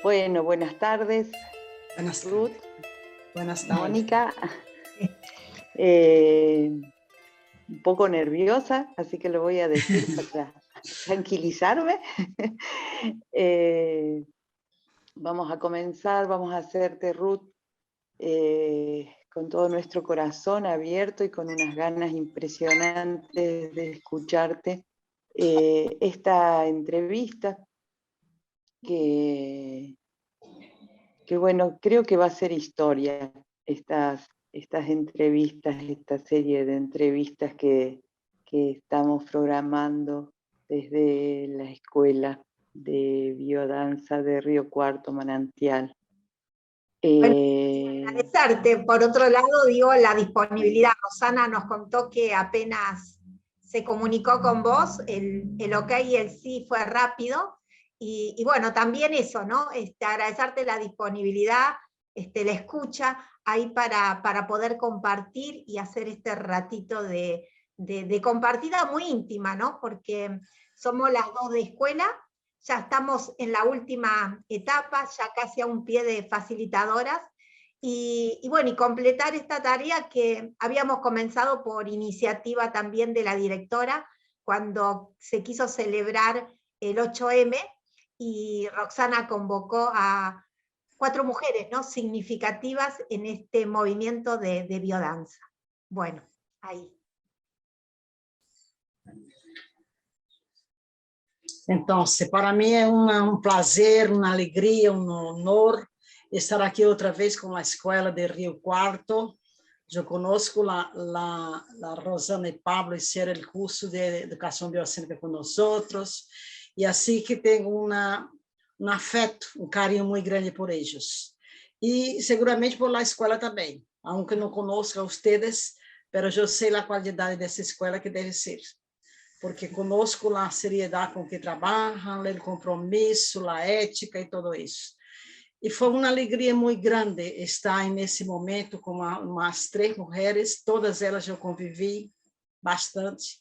Bueno, buenas tardes, Buenas Ruth, tardes. Buenas tardes. Mónica. Un poco nerviosa, así que lo voy a decir para tranquilizarme. Vamos a comenzar, vamos a hacerte, Ruth, con todo nuestro corazón abierto y con unas ganas impresionantes de escucharte. Esta entrevista que bueno, creo que va a ser historia, estas entrevistas, esta serie de entrevistas que estamos programando desde la Escuela de Biodanza de Río Cuarto Manantial. Bueno, agradecerte. Por otro lado, digo, la disponibilidad. Rosana nos contó que apenas se comunicó con vos, el ok y el sí fue rápido. Y bueno, también eso, ¿no? Agradecerte la disponibilidad, la escucha ahí para poder compartir y hacer este ratito de compartida muy íntima, ¿no? Porque somos las dos de escuela, ya estamos en la última etapa, ya casi a un pie de facilitadoras, y bueno, y completar esta tarea que habíamos comenzado por iniciativa también de la directora, cuando se quiso celebrar el 8M, y Roxana convocó a 4 mujeres, ¿no?, significativas en este movimiento de biodanza. Bueno, ahí. Então, para mim é um prazer, uma alegria, um honor estar aqui outra vez com a Escola de Rio Cuarto. Eu conosco a Rosana e Pablo hicieron o curso de Educação Biocênica com nós, e assim que tenho um afeto, um carinho muito grande por eles. E seguramente por la escola também, aunque não conosco a ustedes, mas eu sei a qualidade dessa escola que deve ser. Porque conosco a seriedade com que trabalham, o compromisso, a ética e tudo isso. E foi uma alegria muito grande estar nesse momento com umas 3 mulheres, todas elas eu convivi bastante.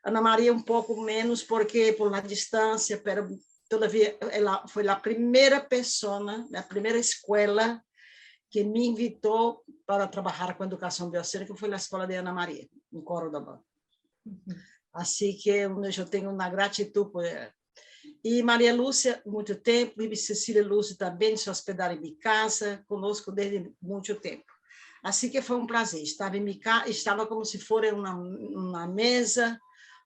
Ana Maria um pouco menos, porque por a distância, mas todavia ela foi a primeira pessoa, a primeira escola que me invitou para trabalhar com educação biocênica, foi a escola de Ana Maria, em Córdoba. Assim que eu tenho uma gratidão por ela. E Maria Lúcia, muito tempo, e Cecília Lúcia também se hospedaram em minha casa, conosco desde muito tempo. Assim que foi um prazer. Estava como se fosse uma mesa,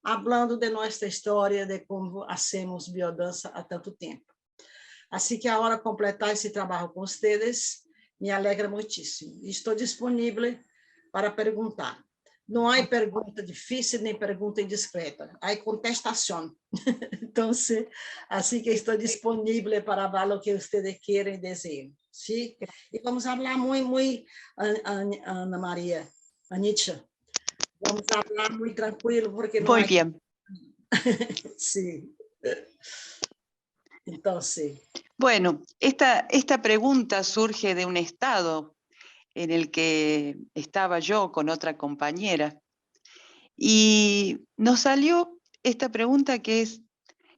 falando de nossa história, de como hacemos biodança há tanto tempo. Assim que a hora de completar esse trabalho com vocês, me alegra muitíssimo. Estou disponível para perguntar. Não há pergunta difícil nem pergunta indiscreta, há contestação. Então, assim que estou disponível para falar o que vocês querem e desejam. Sim? E vamos falar muito, Ana Maria, Anitta. Vamos falar muito tranquilo, porque não Muy bien. Sí. Entonces. Bueno, esta pregunta surge de un estado en el que estaba yo con otra compañera, y nos salió esta pregunta que es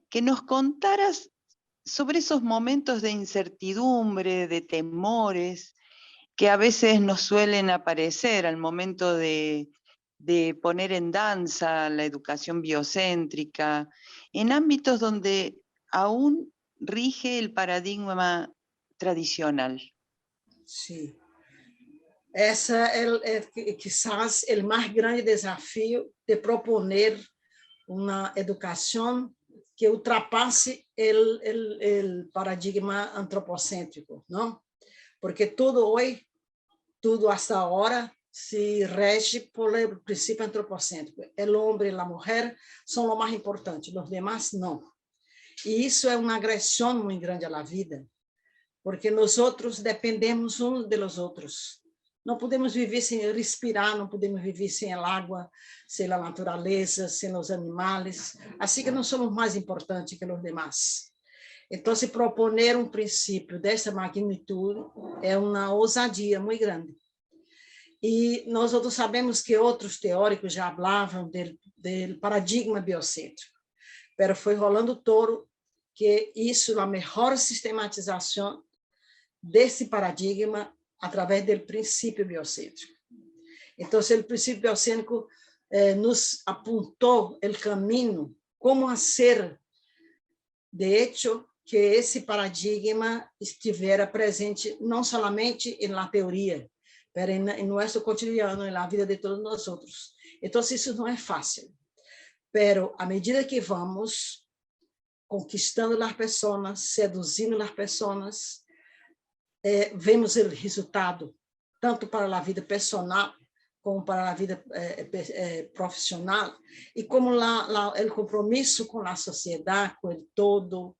que nos contaras sobre esos momentos de incertidumbre, de temores, que a veces nos suelen aparecer al momento de poner en danza la educación biocéntrica, en ámbitos donde aún rige el paradigma tradicional. Sí. Essa é quizás o mais grande desafio de proponer uma educação que ultrapasse o paradigma antropocêntrico, não? Porque tudo hoje, tudo hasta agora, se rege por o princípio antropocêntrico. O homem e a mulher são o mais importante, os demais não. E isso é uma agressão muito grande à vida, porque nós outros dependemos uns dos outros. Não podemos viver sem respirar, não podemos viver sem a água, sem a natureza, sem os animais. Assim que não somos mais importantes que os demais. Então, se proponer um princípio dessa magnitude é uma ousadia muito grande. E nós outros sabemos que outros teóricos já falavam do paradigma biocêntrico, mas foi Rolando Toro que isso é a melhor sistematização desse paradigma através do princípio biocêntrico. Então, o princípio biocêntrico nos apontou o caminho, como fazer, de hecho, que esse paradigma estivesse presente não somente na teoria, mas em nosso cotidiano, na vida de todos nós outros. Então, isso não é fácil. Mas, à medida que vamos conquistando as pessoas, seduzindo as pessoas, vemos o resultado, tanto para a vida pessoal, como para a vida profissional, e como o compromisso com a sociedade, com o todo,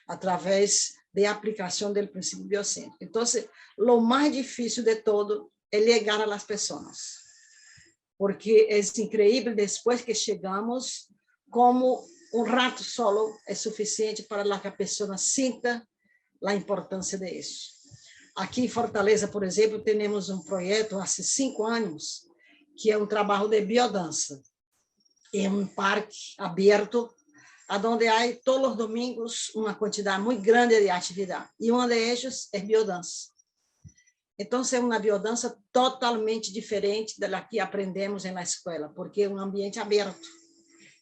através da aplicação do princípio biocêntrico. Então, o mais difícil de todo é chegar às pessoas, porque é incrível, depois que chegamos, como um rato solo é suficiente para que a pessoa sinta a importância disso. Aqui em Fortaleza, por exemplo, temos um projeto há 5 anos, que é um trabalho de biodança. É um parque aberto, onde há todos os domingos uma quantidade muito grande de atividade. E uma delas é biodança. Então, é uma biodança totalmente diferente da que aprendemos na escola, porque é um ambiente aberto,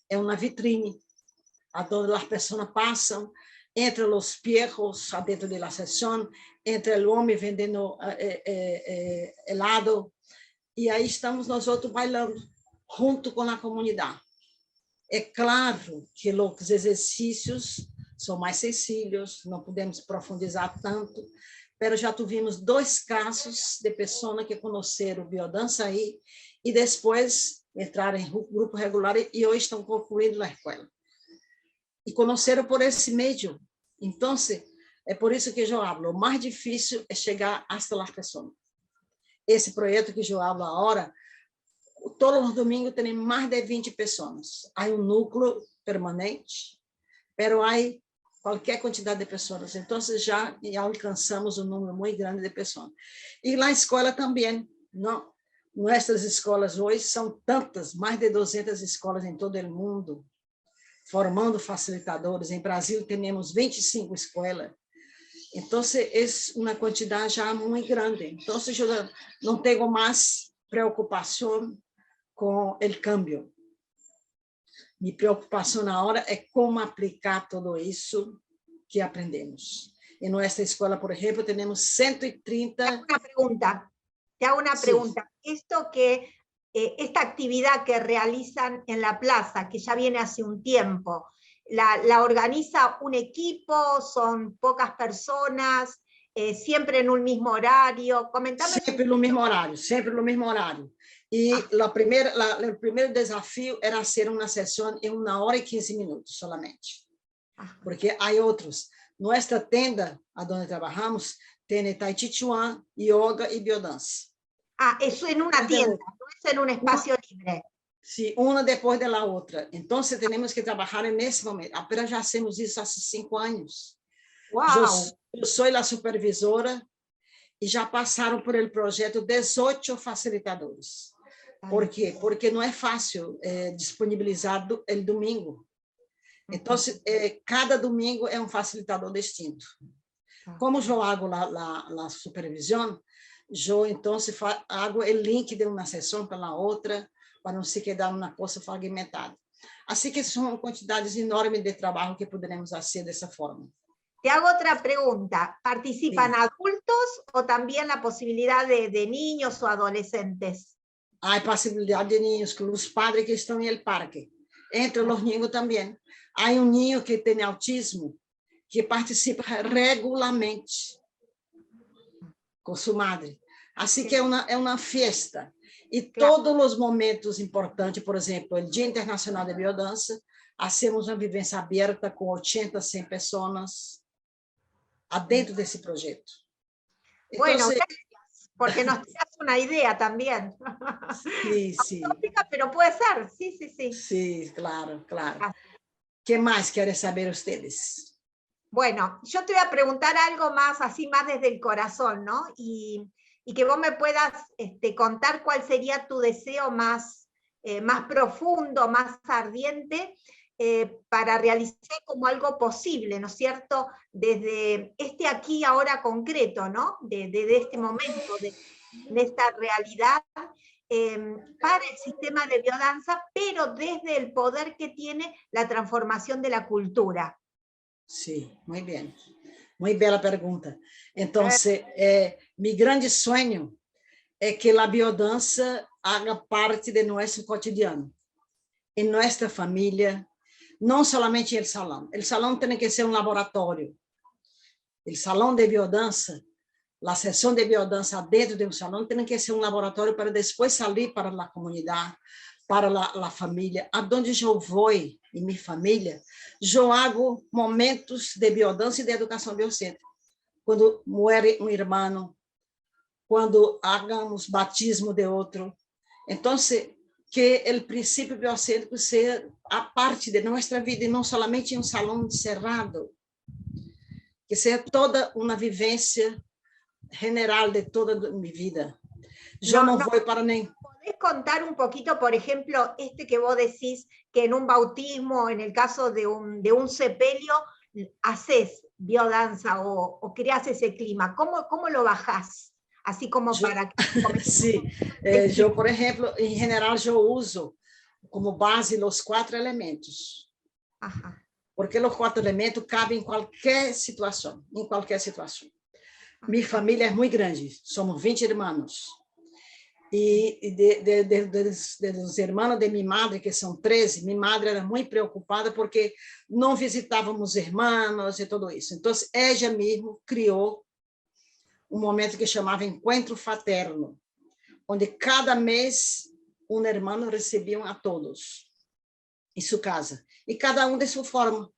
é uma vitrine, onde as pessoas passam entre os perros dentro da sessão, entre o homem vendendo helado, e aí estamos nós outros bailando, junto com a comunidade. É claro que os exercícios são mais sencillos, não podemos profundizar tanto, mas já tivemos 2 casos de pessoas que conheceram biodança aí, e depois entraram em grupo regular e hoje estão concluindo a escola. E conheceram por esse meio. Então, é por isso que eu falo, o mais difícil é chegar hasta as pessoas. Esse projeto que eu falo agora, todos os domingos tem mais de 20 pessoas. Há um núcleo permanente, mas há qualquer quantidade de pessoas. Então, já alcançamos um número muito grande de pessoas. E na escola também, não? Nossas escolas hoje são tantas, mais de 200 escolas em todo o mundo, formando facilitadores. Em Brasil, temos 25 escolas. Então, é uma quantidade já muito grande. Então, eu não tenho mais preocupação com o câmbio. Minha preocupação agora é como aplicar tudo isso que aprendemos. Em nossa escola, por exemplo, temos 130... Te hago una pregunta. Esto que, esta actividad que realizan en la plaza, que ya viene hace un tiempo, ¿la organiza un equipo? ¿Son pocas personas? ¿Siempre en un mismo horario? Comentame. Sempre no mesmo horário. E o primeiro desafio era ser uma sessão em 1 hora e 15 minutos somente. Porque há outros. Nossa tenda, onde trabalhamos, tem Tai Chi Chuan, yoga e biodança. Eso en una tienda, no es en un espacio libre. Sim, uma depois da outra. Então, temos que trabalhar nesse momento. Apenas já hacemos isso há 5 anos. Uau! Eu sou a supervisora e já passaram por el projeto 18 facilitadores. Por quê? Porque não é fácil disponibilizar o domingo. Então, cada domingo é um facilitador distinto. Como eu hago a supervisão, eu, então, hago o link de uma sessão para a outra, para não se quedar uma coisa fragmentada. Assim que são quantidades enormes de trabalho que poderemos fazer dessa forma. Te hago otra pregunta. ¿Participan adultos o también la posibilidad de niños o adolescentes? Há possibilidade de niños, com os padres que estão no parque. Entre os niños também. Há um niño que tem autismo, que participa regularmente com sua madre. Assim que é uma festa. E todos os momentos importantes, por exemplo, o Dia Internacional de Biodança, hacemos uma vivência aberta com 80, 100 pessoas dentro desse projeto. Bueno, gracias, porque nos das una idea también. Sí. Pero puede ser, sí. Sí, claro. ¿Qué más quieren saber ustedes? Bueno, yo te voy a preguntar algo más, así más desde el corazón, ¿no? Y que vos me puedas contar cuál sería tu deseo más profundo, más ardiente, para realizar como algo posible, ¿no es cierto? Desde este aquí y ahora concreto, ¿no? De este momento, de esta realidad, para el sistema de biodanza, pero desde el poder que tiene la transformación de la cultura. Sí, muy bien. Muy bela pergunta. Então, meu grande sonho é que a biodança haga parte de nosso cotidiano, em nossa família, não somente no salão. O salão tem que ser um laboratório. O salão de biodança, a sessão de biodança dentro do salão tem que ser um laboratório para depois sair para a comunidade, para a família. Aonde eu vou e minha família, eu hago momentos de biodança e de educação biocêntrica. Quando muere um irmão, quando hagamos batismo de outro. Então, que o princípio biocêntrico seja a parte de nossa vida e não somente em um salão cerrado, que seja toda uma vivência general de toda minha vida. Eu não vou para nem... ¿Podés contar un poquito, por ejemplo, que vos decís que en un bautismo, en el caso de un sepelio, haces biodanza o creas ese clima? ¿Cómo lo bajás? Así como para... Sim, eu, por exemplo, em geral, eu uso como base os 4 elementos. Ajá. Porque os 4 elementos cabem em qualquer situação, Minha família é muito grande, somos 20 irmãos. E dos irmãos de minha madre, que são 13, minha madre era muito preocupada porque não visitávamos irmãos e tudo isso. Então, ela mesmo criou um momento que chamava Encontro Fraterno, onde cada mês um irmão recebia a todos em sua casa, e cada um de sua forma.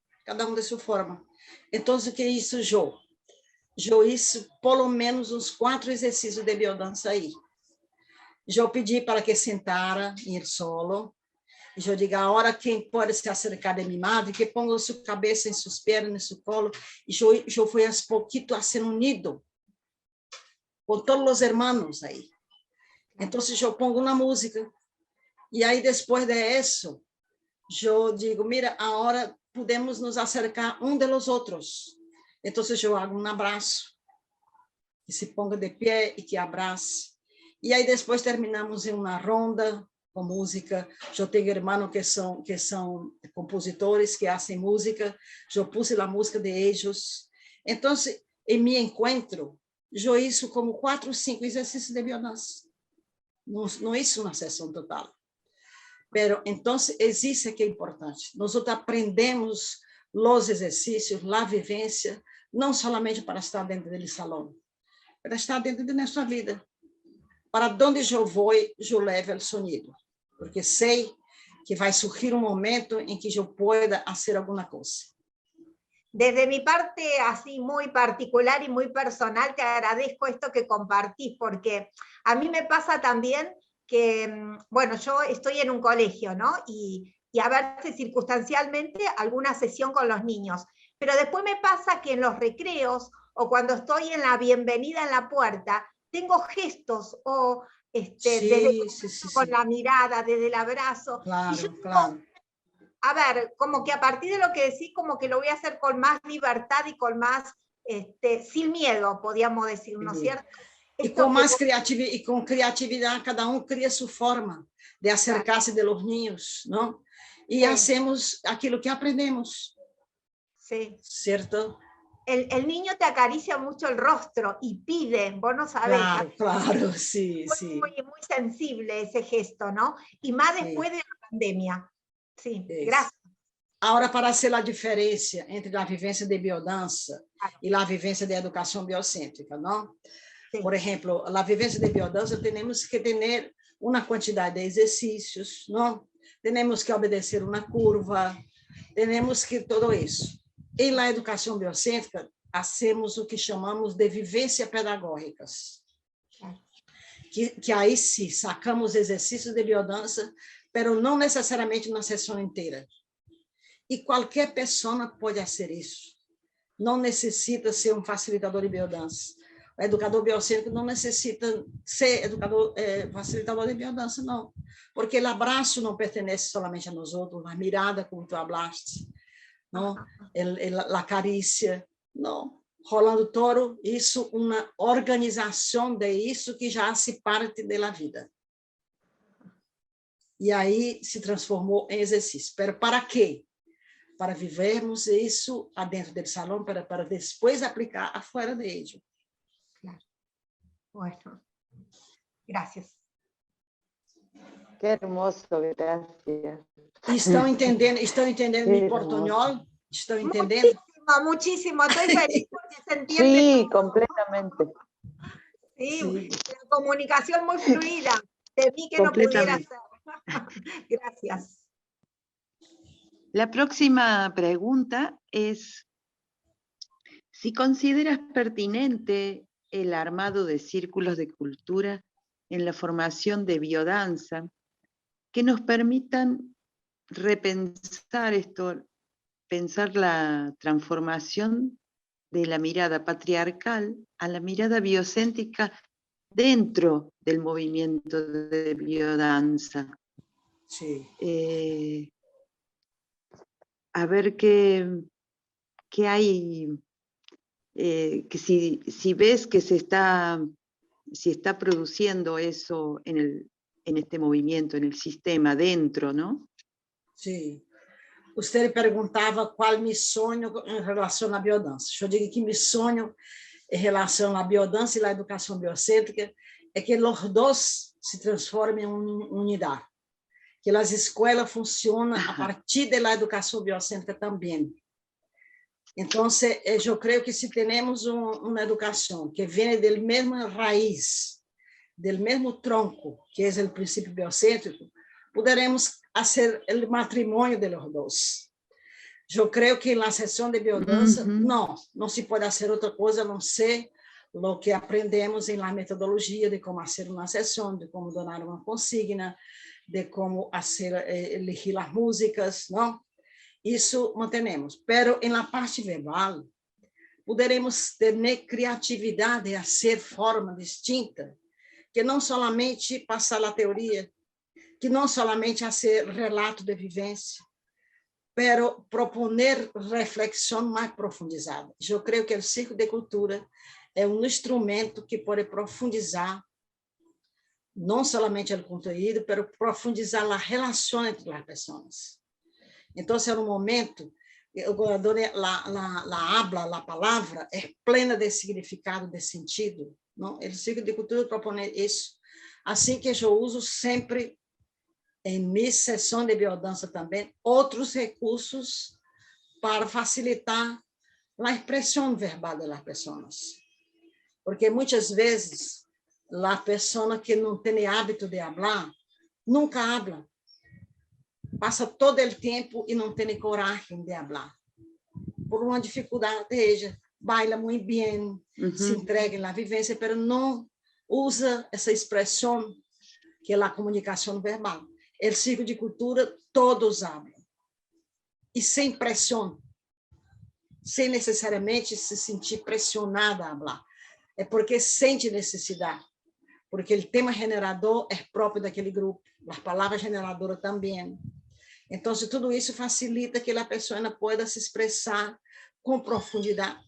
Então, o que isso eu hice pelo menos uns 4 exercícios de biodança aí. Eu pedi para que sentara em solo, e eu diga, a hora quem pode se acercar de minha madre, que ponga sua cabeça em suas pernas, em seu colo, e eu fui aos pouquitos a ser unido com todos os irmãos aí. Então, eu pongo uma música, e aí, depois de isso, eu digo, mira, agora podemos nos acercar um dos outros. Então, eu hago um abraço, que se ponga de pé e que abrace. E aí, depois, terminamos em uma ronda com música. Eu tenho irmãos que são compositores, que fazem música. Eu pus a música de eles. Então, em meu encontro, eu hice como 4 ou 5 exercícios de biodança. Não hice uma sessão total. Pero, então, existe que é importante. Nós aprendemos os exercícios, a vivência, não somente para estar dentro do salão, para estar dentro de nossa vida. Para onde eu vou, eu levo o sonido, porque sei que vai surgir um momento em que eu pueda fazer alguma coisa. Desde mi parte, así muy particular y muy personal, te agradezco esto que compartís, porque a mí me pasa también que, bueno, yo estoy en un colegio, ¿no? Y a veces circunstancialmente alguna sesión con los niños, pero después me pasa que en los recreos o cuando estoy en la bienvenida en la puerta, tengo gestos o con la mirada, desde el abrazo. Claro, y yo digo, claro. A ver, como que a partir de lo que decís, como que lo voy a hacer con más libertad y con más, sin miedo, podríamos decir, ¿no es cierto? E com mais criatividade, cada um cria sua forma de acercar-se de los niños, não? E hacemos aquilo que aprendemos. Sí. ¿Cierto? El niño te acaricia mucho el rostro y pide, vos no sabés. Claro, sí, sí. Muy sensible ese gesto, ¿no? Y más después de la pandemia. Sí, gracias. Agora, para ser a diferença entre a vivência de biodança e a vivência de educação biocêntrica, não? Sim. Por exemplo, a vivência de biodança, temos que ter uma quantidade de exercícios, não? Temos que obedecer uma curva, temos que tudo isso. E na educação biocêntrica, hacemos o que chamamos de vivência pedagógicas. Que aí sim, sacamos exercícios de biodança, mas não necessariamente na sessão inteira. E qualquer pessoa pode fazer isso. Não necessita ser um facilitador de biodança. O educador biocêntrico não necessita ser educador, facilitador de biodança, não. Porque o abraço não pertence somente a nós outros, a mirada, como tu hablaste, não? A carícia, não. Rolando Toro, isso uma organização de isso que já se parte da vida. E aí se transformou em exercício. Para quê? Para vivermos isso dentro do salão, para depois aplicar afuera de ello. Claro. Bueno, gracias. Qué hermoso, gracias. Estão entendendo mi portuñol? ¿Estão entendendo? Muchísimo. Estoy feliz porque se entiende. Sí, completamente. Sí, la comunicación muy fluida. Temí que no pudiera ser. Gracias. La próxima pregunta es, si consideras pertinente el armado de círculos de cultura en la formación de biodanza que nos permitan repensar esto, pensar la transformación de la mirada patriarcal a la mirada biocéntrica dentro del movimiento de biodanza. Sí. A ver qué hay, que si ves que si está produciendo eso en este movimiento, en el sistema, dentro, ¿no? Sí. Você perguntava qual meu sonho em relação à biodança. Eu digo que meu sonho em relação à biodança e à educação biocêntrica é que os dois se transformem em uma unidade, que as escolas funcionem a partir da educação biocêntrica também. Então, eu creio que se temos uma educação que vem da mesma raiz, do mesmo tronco, que é o princípio biocêntrico, poderemos fazer o matrimônio de los dois. Eu creio que na sessão de biodança, não se pode fazer outra coisa a não ser o que aprendemos na metodologia de como fazer uma sessão, de como donar uma consigna, de como elegir as músicas, não? Isso mantemos. Pero na parte verbal, poderemos ter criatividade a ser forma distinta, que não somente passar a teoria, que não somente a ser relato de vivência, pero proponer reflexão mais profundizada. Eu creio que o Círculo de Cultura é um instrumento que pode profundizar não somente o conteúdo, mas profundizar a relação entre as pessoas. Então, é um momento, a palavra é plena de significado, de sentido. Não? O Círculo de Cultura propõe isso. Assim que eu uso sempre, em minha sessão de biodança também, outros recursos para facilitar a expressão verbal das pessoas. Porque muitas vezes, a pessoa que não tem hábito de falar, nunca habla. Passa todo o tempo e não tem coragem de falar. Por uma dificuldade, ella baila muito bem, se entrega na vivência, mas não usa essa expressão que é a comunicação verbal. O Círculo de Cultura, todos falam. E sem pressão, sem necessariamente se sentir pressionada a falar. É porque sente necessidade, porque o tema generador é próprio daquele grupo, as palavras generadoras também. Então, tudo isso facilita que a pessoa possa se expressar com profundidade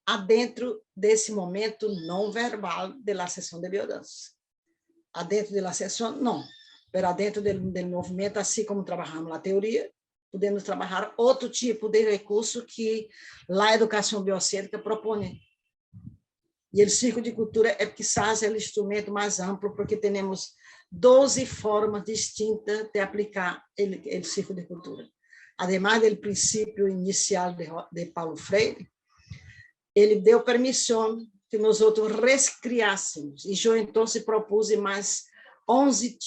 adentro desse momento não verbal da sessão de biodança. Adentro da sessão, não. Mas adentro do movimento, assim como trabalhamos na teoria, podemos trabalhar outro tipo de recurso que a educação biocêntrica propõe. E o Círculo de Cultura é quizás o instrumento mais amplo, porque temos 12 formas distintas de aplicar o Círculo de Cultura. Además do princípio inicial de Paulo Freire, ele deu permissão que nós outros recriássemos. E eu, então, propus mais 11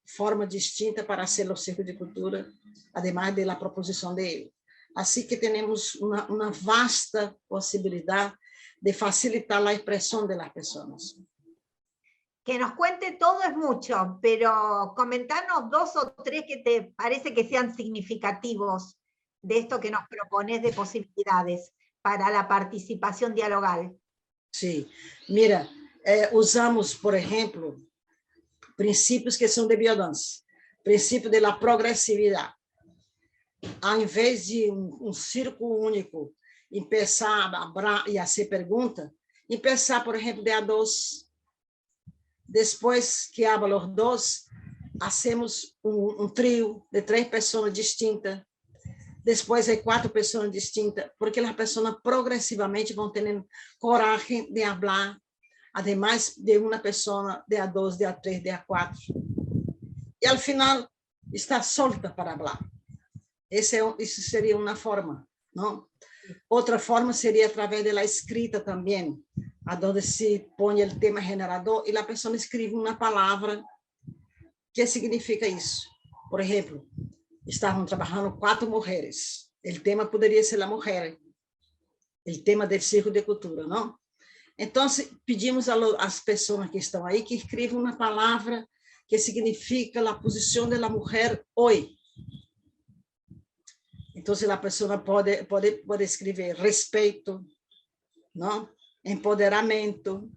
formas distintas para ser o Círculo de Cultura, además da proposição dele. Assim que temos uma vasta possibilidade de facilitar a expressão das pessoas. Que nos cuente todo es mucho, pero comentanos 2 o 3 que te parece que sean significativos de esto que nos propones de posibilidades para la participación dialogal. Sim. Mira, usamos, por exemplo, princípios que são de biodança. Princípio da progressividade. Ao invés de um círculo único, empezar e fazer pergunta, empezar, por exemplo, de a dois. Depois que habla os dois, hacemos um trio de 3 pessoas distintas. Depois de 4 pessoas distintas, porque as pessoas progressivamente vão ter coragem de falar, además de uma pessoa, de a 2, de a 3, de a 4. E, ao final, está solta para falar. Isso seria uma forma, não? Outra forma seria através da escrita também, onde se põe o tema generador e a pessoa escreve uma palavra que significa isso. Por exemplo, estavam trabalhando 4 mulheres. O tema poderia ser a mulher. O tema do Círculo de Cultura, não? Então, pedimos às pessoas que estão aí que escrevam uma palavra que significa a posição da mulher hoje. Então, a pessoa pode escrever respeito, não? Empoderamento.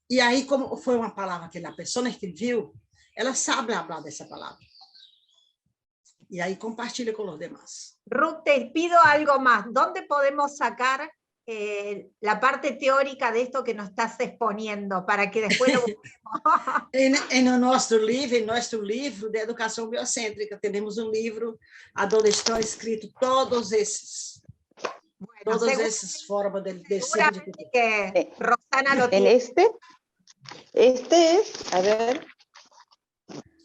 E aí, como foi uma palavra que a pessoa escreveu, ela sabe falar dessa palavra. Y ahí compartir con los demás. Ruth, te pido algo más. ¿Dónde podemos sacar la parte teórica de esto que nos estás exponiendo para que después lo busquemos? En nuestro livro de educação biocêntrica, temos um livro onde estão escritos todas essas formas de ciclo de cultura. Que Rosana lo tiene. En este es, a ver.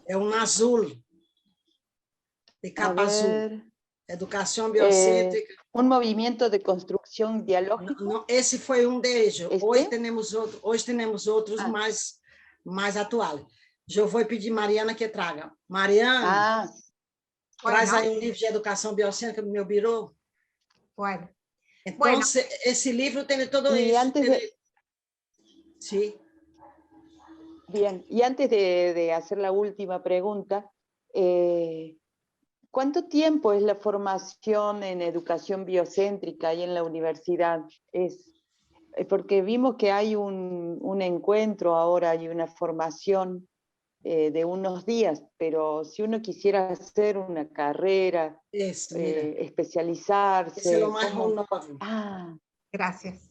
É um azul. De capa azul. Educação biocêntrica. Un movimiento de construcción dialógica. Não, esse foi um deles. Hoje temos outros mais atuais. Eu vou pedir Mariana que traga. Mariana, traz aí um livro de educação biocêntrica do meu birô. Bueno. Então, esse livro tem todo isso. Sí. Bien, y antes de hacer la última pregunta, ¿cuánto tiempo es la formación en educación biocéntrica y en la universidad? Porque vimos que hay un encuentro ahora y una formación de unos días, pero si uno quisiera hacer una carrera, especializarse... Ese es lo más nuevo. Gracias.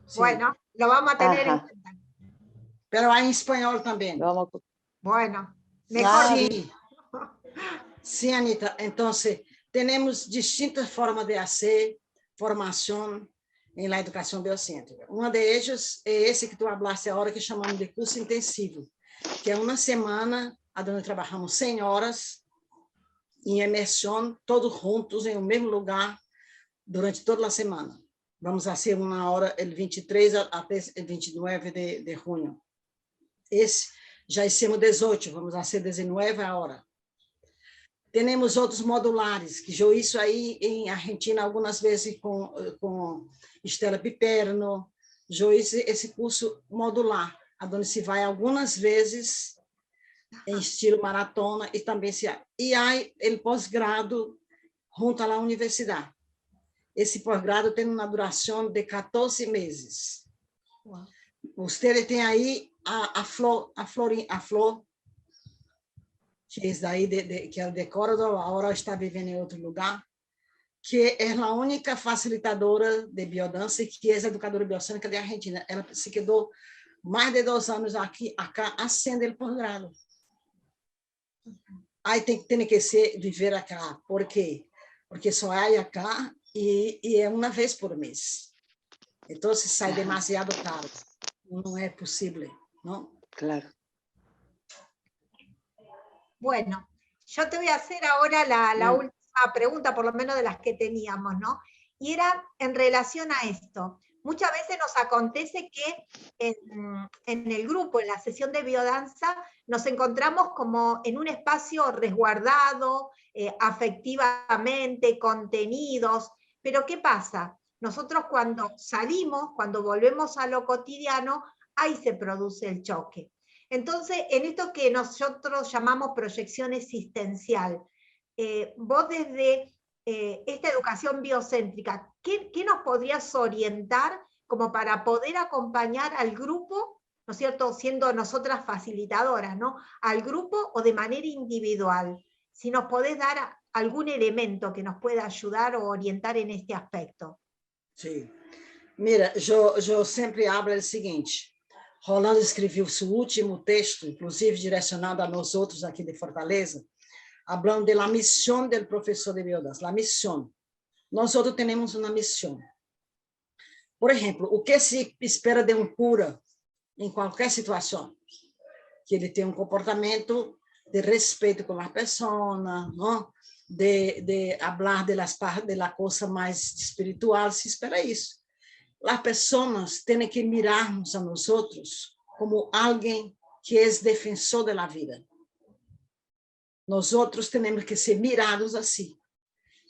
Sí. Bueno, lo vamos a tener en cuenta. Pero hay en español también. Bueno, mejor. Sí. Sí, Anita. Entonces, tenemos distintas formas de hacer formación en la educación biocéntrica. Una de ellas es ese que tú hablaste ahora, que chamamos de curso intensivo, que es una semana donde trabajamos 100 horas en inmersión, todos juntos en el mismo lugar durante toda la semana. Vamos a hacer una hora el 23 até el 29 de junio. Esse já hicimos 18, vamos a hacer 19 ahora. Temos outros modulares, que eu isso aí em Argentina algumas vezes com Estela Piperno, eu hice esse curso modular, onde se vai algumas vezes em estilo maratona e também e há o pós-grado junto à universidade. Esse pós-grado tem uma duração de 14 meses. Uau. Você tem aí a Flor, que é daí que é de Córdoba, agora está vivendo em outro lugar, que é a única facilitadora de biodança e que é educadora biocêntrica da Argentina. Ela se quedou mais de 2 anos acá haciendo o pós-grado. Aí tem que ser viver acá. Por quê? Porque só há acá e é uma vez por mês. Então, se sai demasiado caro. No es posible, ¿no? Claro. Bueno, yo te voy a hacer ahora la última pregunta, por lo menos de las que teníamos, ¿no? Y era en relación a esto. Muchas veces nos acontece que en el grupo, en la sesión de biodanza, nos encontramos como en un espacio resguardado, afectivamente, contenidos, pero ¿qué pasa? Nosotros cuando salimos, cuando volvemos a lo cotidiano, ahí se produce el choque. Entonces, en esto que nosotros llamamos proyección existencial, vos desde esta educación biocéntrica, ¿qué nos podrías orientar como para poder acompañar al grupo, ¿no es cierto?, siendo nosotras facilitadoras, ¿no?, al grupo o de manera individual. Si nos podés dar algún elemento que nos pueda ayudar o orientar en este aspecto. Sim. Mira, eu sempre hablo o seguinte, Rolando escreveu seu último texto, inclusive direcionado a nós outros aqui de Fortaleza, falando da missão do professor de biodança, a missão. Nós outros temos uma missão. Por exemplo, o que se espera de um cura em qualquer situação? Que ele tenha um comportamento de respeito com a pessoa, não? De falar de la coisa mais espiritual, se espera isso. As pessoas têm que mirar-nos a nós outros como alguém que é defensor da vida. Nós outros temos que ser mirados assim.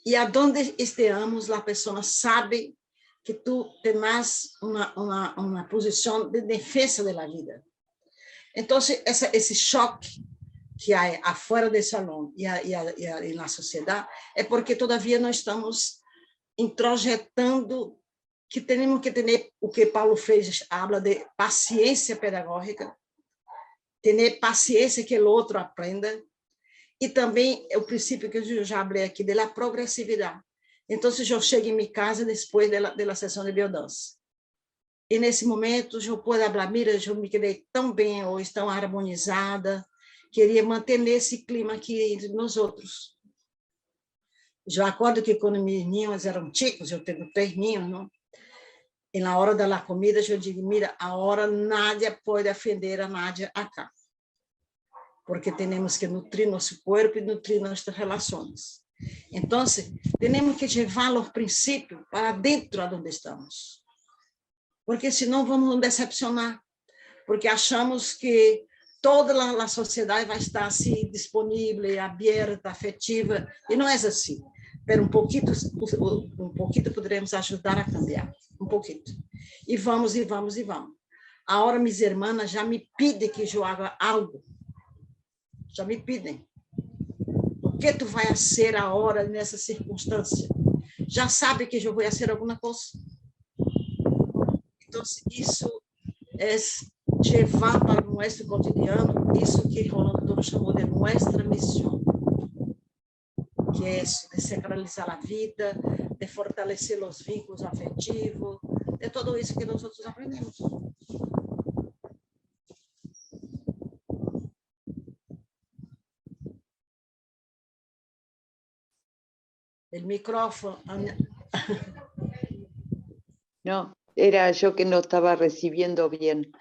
E aonde estejamos, a pessoa sabe que tu tens uma posição de defesa da vida. Então, esse choque que há afuera do salão e na sociedade é porque todavia não estamos introjetando que temos que ter o que Paulo Freire habla de paciência pedagógica, ter paciência que o outro aprenda, e também o princípio que eu já falei aqui, da progressividade. Então, eu chego em minha casa depois da sessão de biodança. E, nesse momento, eu posso falar, mira, eu me quedei tão bem hoje, tão harmonizada, queria manter esse clima aqui entre nós outros. Eu acordo que quando meus ninhos eram chicos, eu tenho 3 ninhos, não? E na hora da comida, eu digo, mira, agora Nádia pode ofender a Nádia acá. Porque temos que nutrir nosso corpo e nutrir nossas relações. Então, temos que levar os princípios para dentro de onde estamos. Porque senão vamos nos decepcionar. Porque achamos que toda a sociedade vai estar assim, disponível, aberta, afetiva, e não é assim. Mas um pouquinho poderemos ajudar a cambiar, um pouquinho. E vamos, e vamos, e vamos. Agora, minhas irmãs já me pedem que eu haga algo. Já me pedem. O que tu vai fazer agora nessa circunstância? Já sabe que eu vou fazer alguma coisa? Então, isso é levar para o nosso cotidiano isso que Rolando Toro chamou de nossa missão, que é isso, de sacralizar a vida, de fortalecer os vínculos afetivos, de tudo isso que nós outros aprendemos. O micrófono. No, era yo que no estaba recibiendo bien.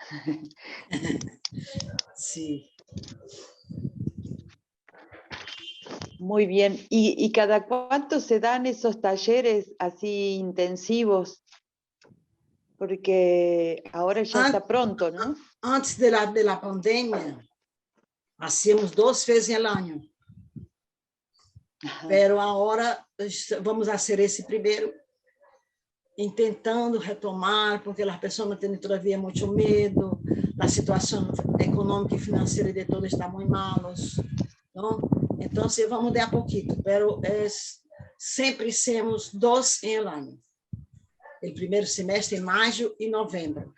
Sí. Muy bien. ¿Y cada cuánto se dan esos talleres así intensivos? Porque ahora ya está pronto, ¿no? Antes de la pandemia, hacíamos 2 veces al año. Ajá. Pero agora vamos fazer esse primeiro, tentando retomar, porque as pessoas têm todavia muito medo, a situação econômica e financeira de todos está muito malos, não? Então, vamos de a pouquinho, mas sempre temos 2 em ano. O primeiro semestre em maio e novembro.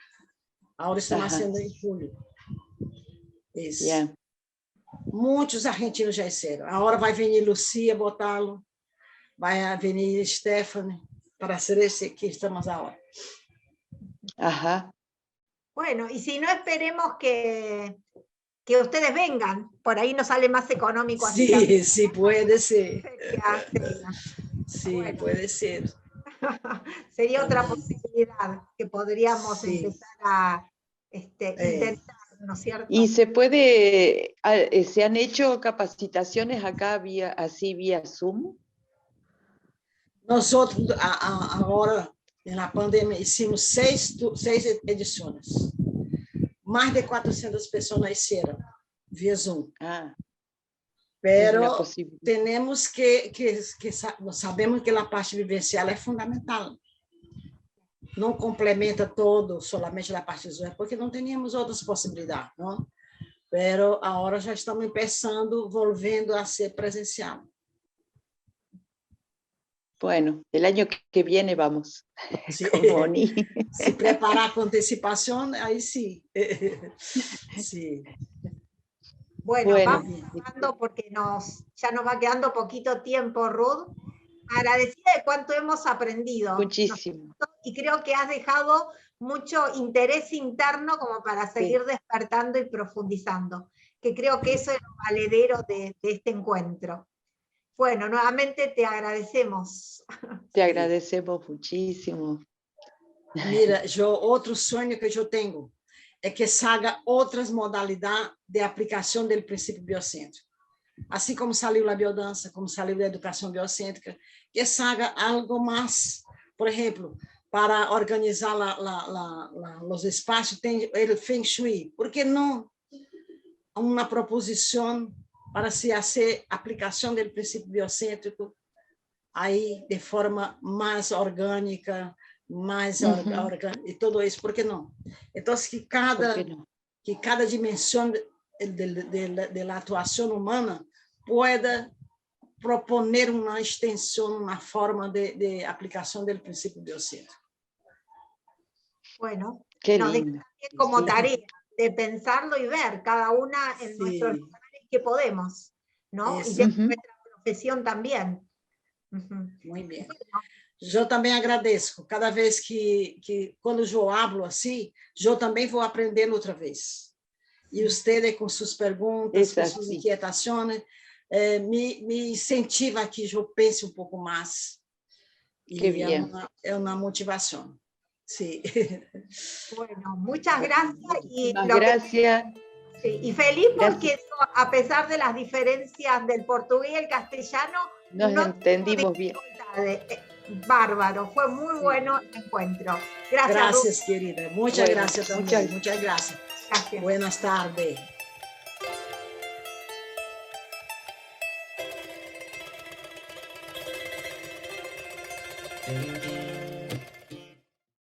Agora estamos sendo em julho. Isso. Yeah. Muitos argentinos já disseram. Agora vai vir Lucia Botalo, vai vir Stephanie, para ser esse que estamos agora. Ajá. Bueno, y si no, esperemos que ustedes vengan, por ahí nos sale más económico. Sí, sí, puede ser. Sí, bueno, puede ser. Sería otra posibilidad que podríamos empezar a intentar, ¿no es cierto? Y se han hecho capacitaciones acá vía Zoom. Nosotros ahora, na pandemia, hicimos 6 edições. Mais de 400 pessoas hicieron via Zoom. Pero temos que sabemos que a parte vivencial é fundamental. Não complementa todo solamente a parte visual, porque não teníamos outras possibilidades, não? Pero agora já estamos começando, voltando a ser presencial. Bueno, el año que viene vamos Sí. con Moni. Se preparar con anticipación, ahí sí. Sí. Bueno, Bueno, vamos cerrando porque ya nos va quedando poquito tiempo, Ruth. Agradecida de cuánto hemos aprendido. muchísimo. Y creo que has dejado mucho interés interno como para seguir despertando y profundizando, que creo que eso es lo valedero de este encuentro. Bueno, nuevamente te agradecemos. Te agradecemos muchísimo. Mira, outro sonho que eu tenho é que salga outras modalidades de aplicação do princípio biocêntrico. Assim como saiu a biodança, como saiu a educação biocêntrica, que salga algo mais, por exemplo, para organizar os espaços, tem o Feng Shui. Por que não uma proposição para se fazer aplicação do princípio biocêntrico aí de forma mais orgânica, mais e tudo isso, por que não? Então, que cada dimensão da atuação humana pueda proponer uma extensão, uma forma de aplicação do princípio biocêntrico. Bueno, Qué nos lindo. deja como tarea de pensarlo y ver cada una en nuestros lugares que podemos, ¿no? Y de nuestra profesión también. Muito bem. Eu também agradeço. Cada vez que quando eu hablo assim, eu também vou aprendendo outra vez. E você, com suas perguntas, com suas inquietações, me incentiva a que eu pense um pouco mais. Qué bien. É uma motivação. Sí. Bueno, muchas gracias. Gracias. Y feliz porque a pesar de las diferencias del portugués y el castellano, nos entendimos bien. Bárbaro, fue muy bueno el encuentro. Gracias, gracias querida. Muchas gracias también. Muchas gracias. Buenas tardes.